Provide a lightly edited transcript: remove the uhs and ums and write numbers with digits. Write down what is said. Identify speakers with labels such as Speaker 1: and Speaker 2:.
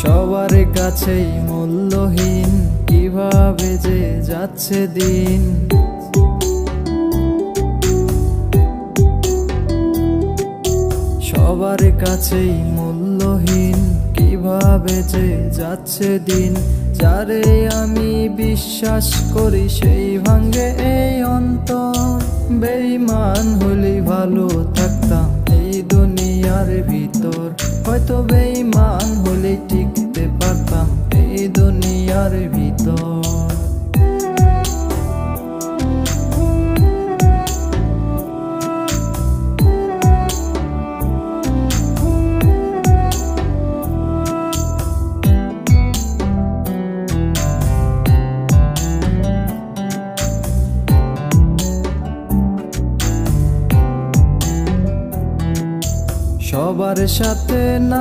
Speaker 1: সবার কাছেই মূল্যহীন, কিভাবে যে যাচ্ছে দিন। সবার কাছেই মূল্যহীন, কিভাবে যে যাচ্ছে দিন। যারে আমি বিশ্বাস করি সেই ভাঙে এই অন্তর। বেঈমান হলে ভালো থাকতাম এই দুনিয়ার ভিতর, হয়তো বেঈমান হলে টিকতে পারতাম এই দুনিয়ার ভিতর। সবার সাথে নাই